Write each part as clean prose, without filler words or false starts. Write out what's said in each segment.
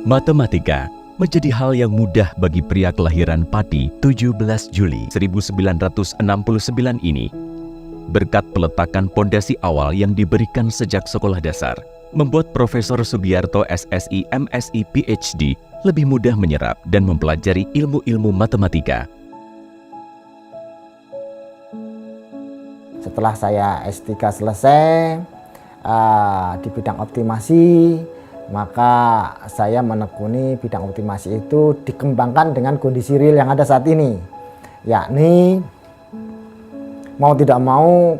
Matematika menjadi hal yang mudah bagi pria kelahiran Pati 17 Juli 1969 ini. Berkat peletakan pondasi awal yang diberikan sejak sekolah dasar, membuat Profesor Sugiarto SSI MSI PhD lebih mudah menyerap dan mempelajari ilmu-ilmu matematika. Setelah saya S3 selesai di bidang optimasi, maka saya menekuni bidang optimasi itu dikembangkan dengan kondisi real yang ada saat ini, yakni mau tidak mau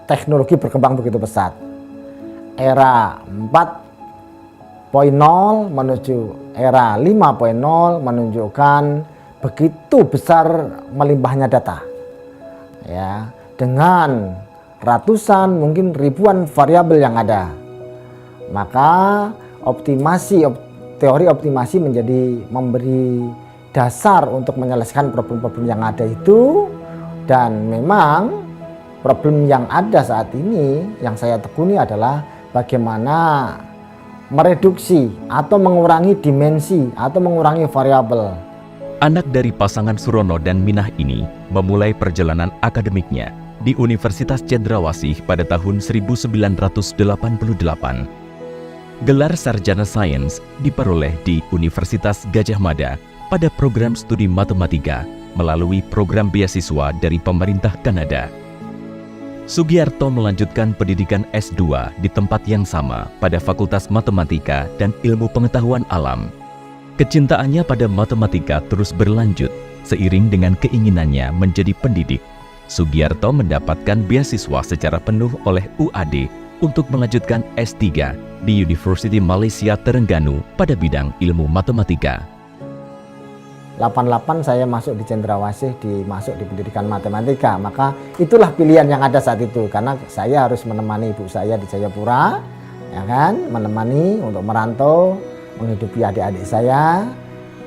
teknologi berkembang begitu pesat. Era 4.0 menuju era 5.0 menunjukkan begitu besar melimpahnya data, ya, dengan ratusan mungkin ribuan variabel yang ada. Maka teori optimasi memberi dasar untuk menyelesaikan problem-problem yang ada itu. Dan memang problem yang ada saat ini yang saya tekuni adalah bagaimana mereduksi atau mengurangi dimensi atau mengurangi variabel. Anak dari pasangan Surono dan Minah ini memulai perjalanan akademiknya di Universitas Cendrawasih pada tahun 1988. Gelar Sarjana Sains diperoleh di Universitas Gadjah Mada pada program studi matematika melalui program beasiswa dari pemerintah Kanada. Sugiarto melanjutkan pendidikan S2 di tempat yang sama pada Fakultas Matematika dan Ilmu Pengetahuan Alam. Kecintaannya pada matematika terus berlanjut seiring dengan keinginannya menjadi pendidik. Sugiarto mendapatkan beasiswa secara penuh oleh UAD untuk melanjutkan S3 di University Malaysia Terengganu pada bidang ilmu matematika. 88 saya masuk di Cendrawasih, masuk di pendidikan matematika, maka itulah pilihan yang ada saat itu, karena saya harus menemani ibu saya di Jayapura, ya kan, menemani untuk merantau, menghidupi adik-adik saya.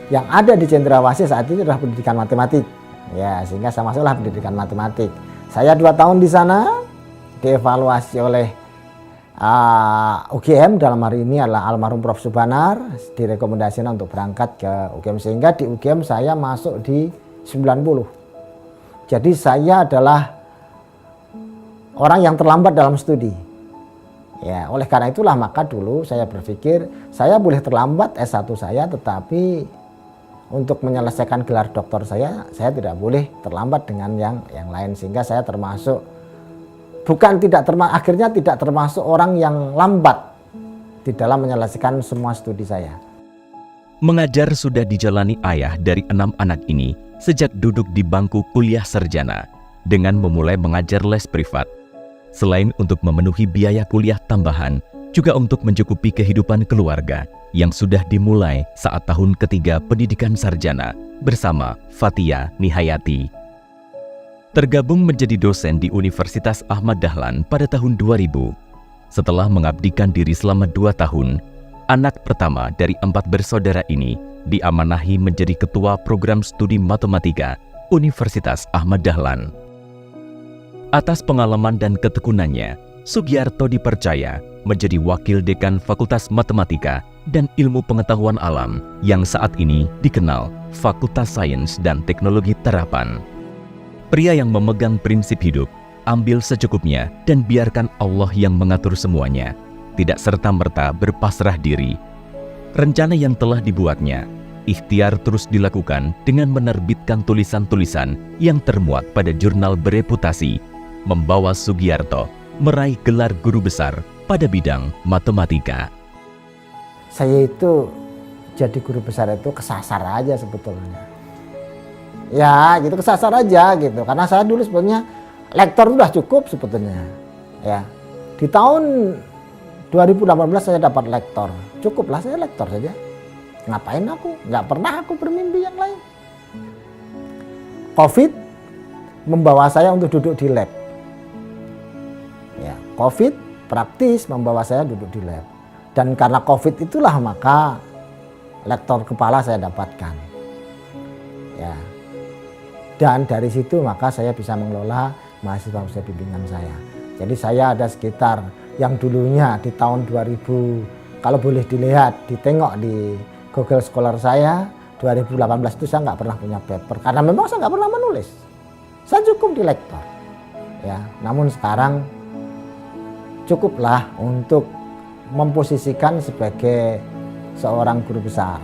Yang ada di Cendrawasih saat itu adalah pendidikan matematik, ya, sehingga saya masuklah pendidikan matematik. Saya 2 tahun di sana, dievaluasi oleh UGM, dalam hari ini adalah almarhum Prof. Subanar, direkomendasikan untuk berangkat ke UGM, sehingga di UGM saya masuk di 90. Jadi saya adalah orang yang terlambat dalam studi. Ya, oleh karena itulah maka dulu saya berpikir saya boleh terlambat S1 saya, tetapi untuk menyelesaikan gelar doktor saya tidak boleh terlambat dengan yang lain, sehingga saya termasuk akhirnya tidak termasuk orang yang lambat di dalam menyelesaikan semua studi saya. Mengajar sudah dijalani ayah dari 6 anak ini sejak duduk di bangku kuliah sarjana dengan memulai mengajar les privat. Selain untuk memenuhi biaya kuliah tambahan, juga untuk mencukupi kehidupan keluarga yang sudah dimulai saat tahun ketiga pendidikan sarjana bersama Fatia Nihayati. Tergabung menjadi dosen di Universitas Ahmad Dahlan pada tahun 2000. Setelah mengabdikan diri selama 2 tahun, anak pertama dari 4 bersaudara ini diamanahi menjadi ketua program studi matematika Universitas Ahmad Dahlan. Atas pengalaman dan ketekunannya, Sugiarto dipercaya menjadi wakil dekan Fakultas Matematika dan Ilmu Pengetahuan Alam yang saat ini dikenal Fakultas Sains dan Teknologi Terapan. Pria yang memegang prinsip hidup, ambil secukupnya dan biarkan Allah yang mengatur semuanya, tidak serta-merta berpasrah diri. Rencana yang telah dibuatnya, ikhtiar terus dilakukan dengan menerbitkan tulisan-tulisan yang termuat pada jurnal bereputasi, membawa Sugiarto meraih gelar guru besar pada bidang matematika. Saya itu jadi guru besar itu kesasar aja sebetulnya. Ya gitu, kesasar aja gitu, karena saya dulu sebetulnya lektor sudah cukup sebetulnya, ya. Di tahun 2018 saya dapat lektor, cukuplah saya lektor saja. Ngapain aku? Nggak pernah aku bermimpi yang lain. Covid membawa saya untuk duduk di lab, ya. Covid praktis membawa saya duduk di lab, dan karena Covid itulah maka lektor kepala saya dapatkan, ya. Dan dari situ maka saya bisa mengelola mahasiswa bimbingan saya. Jadi saya ada sekitar yang dulunya di tahun 2000 Kalau boleh dilihat, ditengok di Google Scholar saya, 2018 itu saya nggak pernah punya paper karena memang saya nggak pernah menulis. Saya cukup di lektor. Ya, namun sekarang cukuplah untuk memposisikan sebagai seorang guru besar.